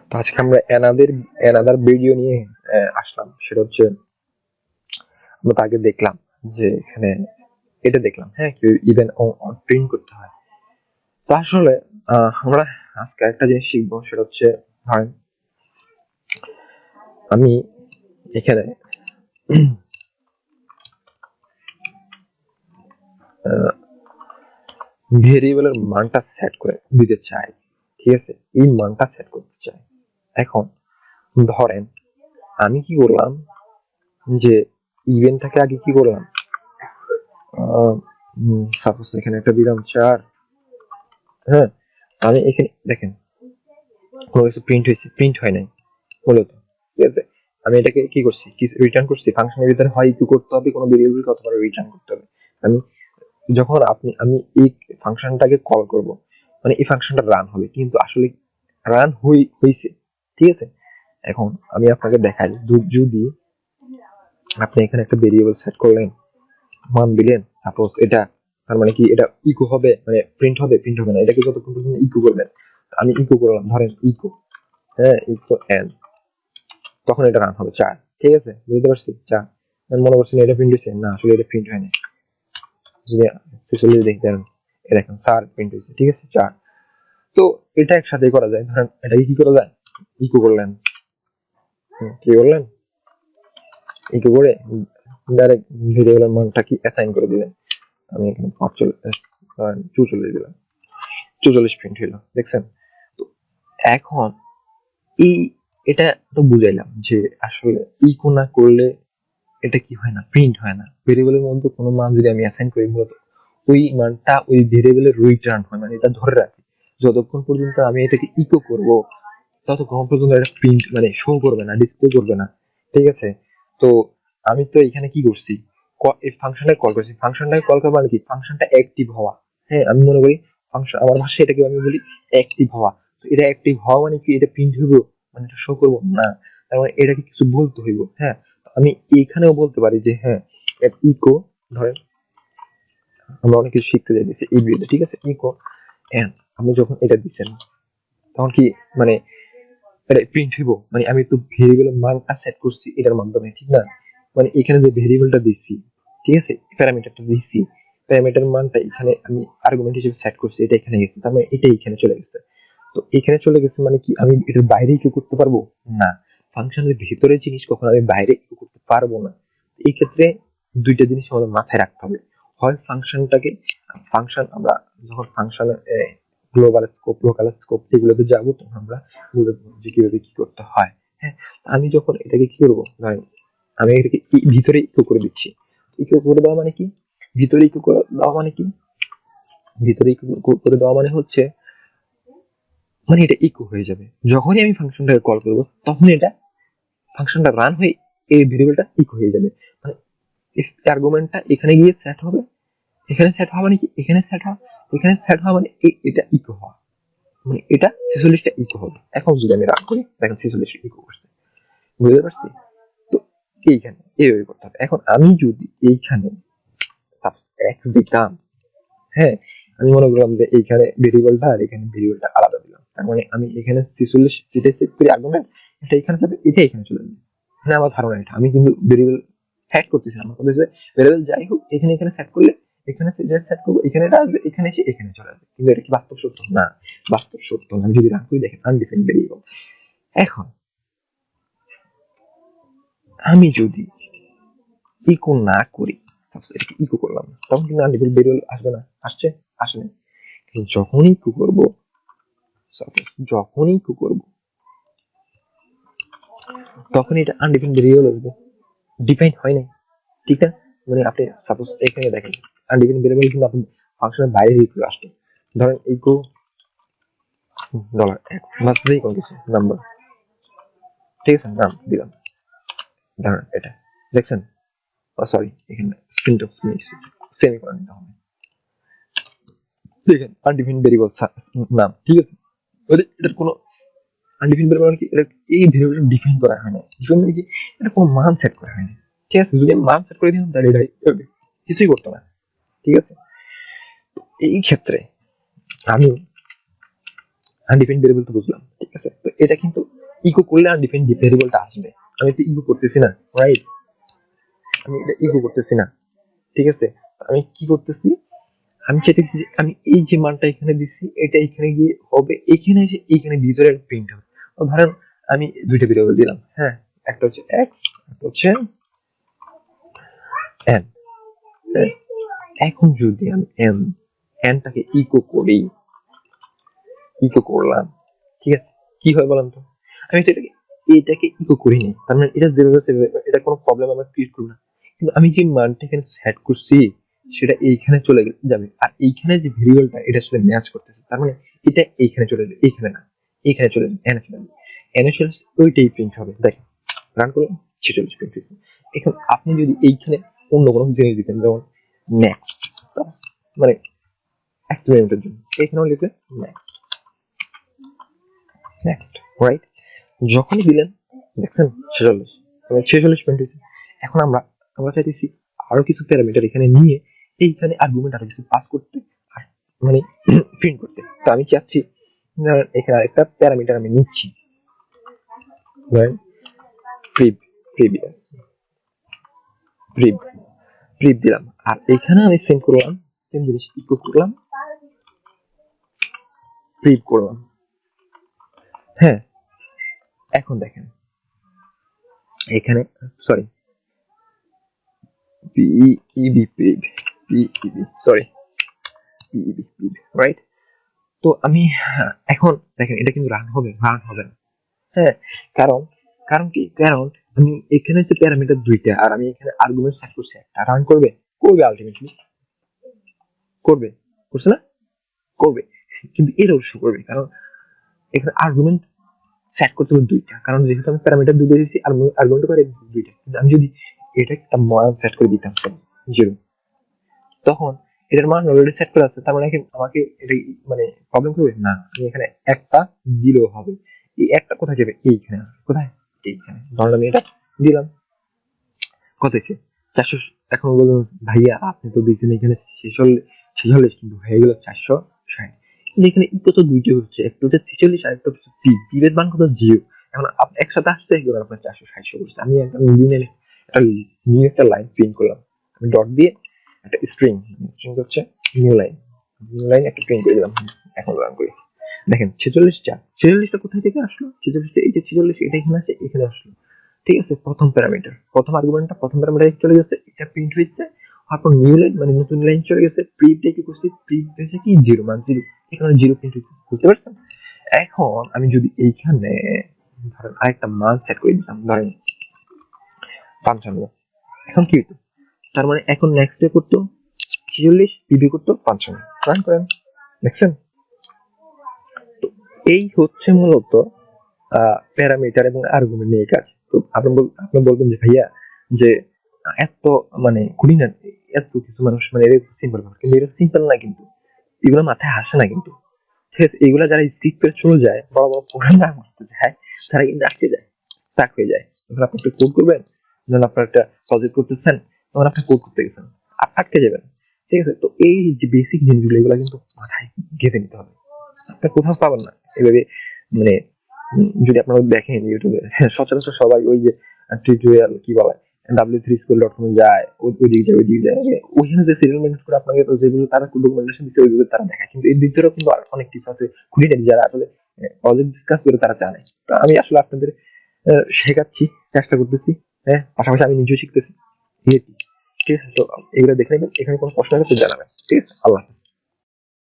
তো আজকে আমরা এনাদার ভিডিও নিয়ে আসলাম। সেটা হচ্ছে আমরা আগে দেখলাম যে এখানে এটা দেখলাম, হ্যাঁ, কি ইভেন প্রিন্ট করতে হয়। তো আসলে আমরা আজকে একটা জিনিস শিখবো, সেটা হচ্ছে ধরেন আমি এখানে ভেরিয়েবলের মানটা সেট করে দিতে চাই, ঠিক আছে, এই মানটা সেট করতে চাই। এখন ধরেন আমি কি করলাম, যে ইভেন্টটাকে আগে কি করলাম, সাপোজ এখানে একটা দিলাম 4। হ্যাঁ, আমি এখানে দেখেন কোনো কিছু প্রিন্ট হয়েছে, প্রিন্ট হয় নাই মূলত, ঠিক আছে। আমি এটাকে কি করছি, রিটার্ন করছি। ফাংশনের ভিতরে হয় ইকো করতে হবে কোনো ভেরিয়েবলকে, অথবা রিটার্ন করতে হবে। আমি যখন আমি এই ফাংশনটাকে কল করব, মানে এই ফাংশনটা রান হবে, কিন্তু আসলে রান হইছে, ঠিক আছে। এখন আমি আপনাকে দেখাই, যদি আপনি এখানে একটা ভেরিয়েবল সেট করলেন, মান দিলেন, সাপোজ এটা, তার মানে কি এটা ইকো হবে, মানে প্রিন্ট হবে, প্রিন্ট হবে না, এটাকে যতক্ষণ পর্যন্ত ইকো করবেন। আমি ইকো করলাম, ধরেন ইকো, হ্যাঁ, ইকো এন, তখন এটা রান হবে 4, ঠিক আছে, বুঝতে পারছি 4। আমি মনে করছি এটা প্রিন্ট হয়েছে, না আসলে এটা প্রিন্ট হয়নি। যদি 46 দেখতেন, এরকম 4 প্রিন্ট হয়েছে, ঠিক আছে 4। তো এটা একসাথে করা যায়। ধরেন এটাকে কি করা যায়, ইকো করলেন, কি করলেন, ইকো করে ডাইরেক্ট ভেরিয়েবলের মানটা কি অ্যাসাইন করে দিলেন। আমি এখানে 44 দিলাম, 44 প্রিন্ট হইলো, দেখছেন। তো এখন এই এটা তো বুঝাইলাম যে আসলে ইকো না করলে এটা কি হয় না, প্রিন্ট হয় না। ভেরিয়েবলের মধ্যে কোনো মান যদি আমি অ্যাসাইন করি, মূলত ওই মানটা ওই ভেরিয়েবলের রিটার্ন হয়, মানে এটা ধরে রাখি। যতক্ষণ পর্যন্ত আমি এটাকে ইকো করব, ততক্ষণ পর্যন্ত এটা প্রিন্ট মানে শো করবে না, ডিসপ্লে করবে না, ঠিক আছে। তো আমি তো এখানে কি করছি, এই ফাংশনটাকে কল করছি। ফাংশনটাকে কল করবো মানে কি, ফাংশনটা অ্যাক্টিভ হওয়া। হ্যাঁ, আমি মনে করি ফাংশন, আমার ভাষায় এটাকে আমি বলি অ্যাক্টিভ হওয়া। তো এটা অ্যাক্টিভ হওয়া মানে কি, এটা প্রিন্ট হইব, মানে এটা শো করবো না, তার মানে এটাকে কিছু বলতে হইব। হ্যাঁ, আমি এইখানেও বলতে পারি যে হ্যাঁ, ইকো, ধরেন আমরা অনেক কিছু শিখতে যাইতেছি এই ভিডিওতে, ঠিক আছে, ইকো এন্ড আমি যখন এটা দিচ্ছেন, তখন কি মানে এটা প্রিন্ট হইব, মানে আমি তো ভেরিয়েবলের মানটা সেট করছি এটার মাধ্যমে, ঠিক না। মানে এখানে যে ভেরিয়েবলটা দিচ্ছি, ঠিক আছে, প্যারামিটারটা দিচ্ছি, প্যারামিটার মানটা এখানে আমি আর্গুমেন্ট হিসেবে সেট করছি, এটা এখানে গেছে, তার মানে এটা এখানে চলে গেছে। তো এখানে চলে গেছে মানে কি, আমি এটার বাইরে কি করতে পারবো না, ফাংশনের ভিতরে জিনিস কখনো আমি বাইরে কি করতে পারবো না। এই ক্ষেত্রে দুইটা জিনিস আমাদের মাথায় রাখতে হবে। হয় ফাংশনটাকে, ফাংশন আমরা যখন ফাংশনে গ্লোবাল স্কোপ, লোকাল স্কোপ এগুলোতে যাবো, তখন আমরা বুঝতে পারবো যে কিভাবে কি করতে হয়। হ্যাঁ, আমি যখন এটাকে কি করবো, ধরেন আমি এটাকে ভিতরে ইকো করে দিচ্ছি। ইকো করে দেওয়া মানে কি, ভিতরে ইকো করে দেওয়া মানে কি, ভিতরে ইকো করে দেওয়া মানে হচ্ছে, মানে এটা ইকো হয়ে যাবে যখনই আমি ফাংশনটাকে কল করবো, তখন এটা ফাংশনটা রান হয়ে এই ভেরিয়েবলটা ইকো হয়ে যাবে। মানে আর্গুমেন্টটা এখানে গিয়ে সেট হবে, এখানে সেট হওয়া মানে কি, এখানে সেট হওয়া, এখানে সেট হওয়া মানে এটা ইকো হওয়া, মানে এটা 46টা ইকো হবে। এখন যদি আমি রান করি, দেখেন 46 ইকো করছে, বুঝতে পারছি। তো এইখানে এইভাবে করতে হবে। এখন আমি যদি এইখানে এক্স দিতাম, হ্যাঁ, আমি মনে করলাম যে এইখানে ভেরিয়েবলটা আর এখানে ভেরিয়েবলটা আলাদা দিলাম, তার মানে আমি এখানে 46 যেটা সেট করি আর্গুমেন্ট, এটা এখানে যাবে, এটা এখানে চলে যাবে। মানে আমার ধারণা এটা, আমি কিন্তু ভেরিয়েবল সেট করতেছি না, আমার কথা হচ্ছে ভেরিয়েবল যাই হোক এখানে এখানে সেট করলে, এখানে সেট করবো, এখানে এটা আসবে, এখানে এসে এখানে চলে আসবে। কিন্তু এটা কি বাস্তব সত্য না, বাস্তব সত্য না। আমি যদি রান করি, দেখেন আনডিফাইন্ড ভেরিয়েবল। এখন আমি যদি ইকো না করি, ইকো করলাম না, তখন কিন্তু আনডিফাইন্ড ভেরিয়েবল আসবে না, আসছে, আসে না। কিন্তু যখনই ইকো করবো, যখনই ইকো করবো, তখন এটা আনডিফাইন্ড ভেরিয়েবল আসবে, ডিফাইন হয় নাই, ঠিক না। মানে আপনি সাপোজ এখানে দেখেন, আনডিফাইন্ড ভেরিয়েবল কিন্তু আপনি ফাংশনের বাইরে ইকো আসবে। ধরেন ইকো $x বা যে কোনো কিছু নাম্বার, ঠিক আছে, নাম দিলাম, ধরেন এটা, দেখছেন, সরি এখানে সিনট্যাক্স সেমিকোলন দিতে হবে। দেখেন আনডিফাইন্ড ভেরিয়েবল নাম, ঠিক আছে, এটার কোনো আনডিফাইন্ড ভেরিয়েবল কি, এটা এই ভেরিয়েবলটা ডিফাইন করা হয় না, ডিফাইন মানে কি, এটা কোনো মান সেট করা হয় না, ঠিক আছে। যদি আমি মান সেট করে দিতাম, তাহলে এটাই কিছুই করতো না, ঠিক আছে। এই ক্ষেত্রে আমি আনডিফাইন্ড ভেরিয়েবল তো বুঝলাম, ঠিক আছে। তো এটা কিন্তু ইকো করলে আনডিফাইন্ড ভেরিয়েবলটা আসবে। আমি তো ইকো করতেছি না, রাইট? আমি এটা ইকো করতেছি না, ঠিক আছে। আমি কি করতেছি, আমি চাইতেছি যে আমি এই যে মানটা এখানে দিচ্ছি এটা এখানে গিয়ে হবে, এখানে এসে এখানে ভিতরে প্রিন্ট হবে। তো ধরেন আমি দুইটা ভেরিয়েবল দিলাম, হ্যাঁ, একটা হচ্ছে এক্স, একটা হচ্ছে এন। এখন যদি আমি এনটাকে ইকো করি, ইকো করলাম, ঠিক আছে, কি হয় বলেন তো? আমি তো এটাকে ইকো করিনি, তার মানে এটা যেভাবে সেভাবে, এটা কোনো প্রবলেম আমার ক্রিয়েট করবে না। কিন্তু আমি যে মানটা এখানে সেট করছি সেটা এইখানে চলে যাবে, আর এইখানে যে ভেরিয়েবলটা এটা আসলে ম্যাচ করতেছে, তার মানে এটা এইখানে চলে যাবে, এইখানে না, এইখানে চলে যাবে, এনে চলে যাবে, এনে চলে আসলে ওইটাই প্রিন্ট হবে। দেখেন রান করলাম, 46 প্রিন্ট হয়েছে। এখন আপনি যদি এইখানে অন্য কোনো জিনিস দিতেন, যেমন নেক্সট, মানে এক্সপেরিমেন্টের জন্য এখানেও লিখে নেক্সট, নেক্সট, রাইট? যখনই দিলেন দেখছেন 46, 46 পয়েন্ট হয়েছে। এখন আমরা আমরা চাইতেছি আরো কিছু প্যারামিটার এখানে নিয়ে এইখানে আর্গুমেন্ট আরো কিছু পাস করতে, আর মানে প্রিন্ট করতে। তো আমি চাচ্ছি এখানে আরেকটা প্যারামিটার আমি নিচ্ছি, প্রিভিয়াস প্রিভ দিলাম, আর এখানে আমি সেম করলাম, সেম জিনিস ইকো করলাম, প্রিভ করলাম। হ্যাঁ, এখন দেখেন এখানে, sorry, PEB prev, PEB, sorry, PEB prev, right? তো আমি এখন দেখেন এটা কিন্তু রান হবে না, হ্যাঁ। কারণ কারণ কি, কারণ আমি এখানে যে প্যারামিটার দুইটা আর আমি এখানে আর্গুমেন্ট সেট করছি একটা, রান করবে, করবে আলটিমেটলি, করবে, করছে না, করবে, কিন্তু এরও শো করবে, কারণ এখানে আর্গুমেন্ট সেট করতে হবে দুইটা, কারণ যেহেতু আমি প্যারামিটার দুটো দিয়েছি আর্গুমেন্ট করে দুইটা। কিন্তু আমি যদি এটা একটা মান সেট করে দিতাম 0, তখন এটার মান অলরেডি সেট করা আছে, তার মানে আমাকে এটা মানে প্রবলেম করবে না। আমি এখানে একটা দিলেও হবে, এই একটা কোথায় যাবে, এইখানে, কোথায়, এইখানে। ধরলাম এটা দিলাম, কত হয়েছে, 400। এখন বলুন ভাইয়া আপনি তো দিয়েছেন এখানে 46, কিন্তু হয়ে গেল 460। কিন্তু এখানে ই কত দুইটা হচ্ছে, একটা হচ্ছে 46 আর একটা হচ্ছে পি এর মান কত 0। এখন একসাথে আসছে এগুলো আপনার 460 করছে। আমি একটা নিউ একটা লাইন প্রিন্ট করলাম, আমি ডট দিয়ে একটা স্ট্রিং হচ্ছে নিউ লাইন একটা প্রিন্ট করে দিলাম। এখন রান করি, দেখেন 46টা কোথায় থেকে আসলো, 46টা এই যে 46 এটা এখানে আছে, এখানে আসলো, ঠিক আছে। প্রথম প্যারামিটার, প্রথম আর্গুমেন্টটা প্রথম প্যারামিটারে চলে গেছে, এটা প্রিন্ট হয়েছে। তারপর নিউ লাইন মানে নতুন লাইন চলে গেছে, প্রিন্টটা কি করছি, প্রিন্ট হয়েছে কি 0, মান 0, এখানে 0 প্রিন্ট হয়েছে, বুঝতে পারছেন? এখন আমি যদি এইখানে ধরেন আরেকটা মান সেট করে দিতাম, ধরেন 55, এখন কি হতো, তার মানে এখন নেক্সট ডে করতো 46, পিবি করতো 55, রান করেন, দেখছেন? তো এই হচ্ছে মূলত প্যারামিটার এবং আর্গুমেন্ট নিয়ে কাজ। তো আপনি বলবেন যে ভাইয়া যে এত মানে কঠিন না, এত কিছু মানুষ মানে এটা সিম্পল ব্যাপার, কিন্তু এটা সিম্পল না, কিন্তু এগুলো মাথায় আসে না, কিন্তু ঠিক আছে। এগুলা যারা স্কিপ করে চলে যায়, বড় বড় প্রোগ্রাম না করতে যায়, তারা কিন্তু আটকে যায়, স্টাক হয়ে যায়। যখন আপনি একটা কোড করবেন, যখন আপনার একটা প্রজেক্ট করতেছেন, তখন আপনি কোড করতে গেছেন, আটকে যাবেন, ঠিক আছে। তো এই যে বেসিক জিনিসগুলো এগুলো কিন্তু মাথায় গেঁথে নিতে হবে, আপনি কোথাও পাবেন না এভাবে। মানে যদি আপনারা দেখেন ইউটিউবে, সচরাচর সবাই ওই যে টিউটোরিয়াল কি বলে w3school.com যায়, ওইদিকে যায়, ওইখানে যে সিরিয়াল মেনটেন করে আপনাকে তো যেগুলো তারা ডকুমেন্টেশন দিচ্ছে ওইগুলো তারা দেখায়, কিন্তু এর ভিতরেও কিন্তু অনেক কিছু আছে খুঁটিনাটি যারা আসলে প্রজেক্ট ডিসকাস করে তারা জানে। তো আমি আসলে আপনাদের শেখাচ্ছি, চেষ্টা করতেছি, হ্যাঁ, পাশাপাশি আমি নিজেও শিখতেছি, ঠিক আছে। তো এগুলো দেখে নেবেন, এখানে কোনো প্রশ্ন আছে তো জানাবেন, ঠিক আছে। আল্লাহ হাফেজ।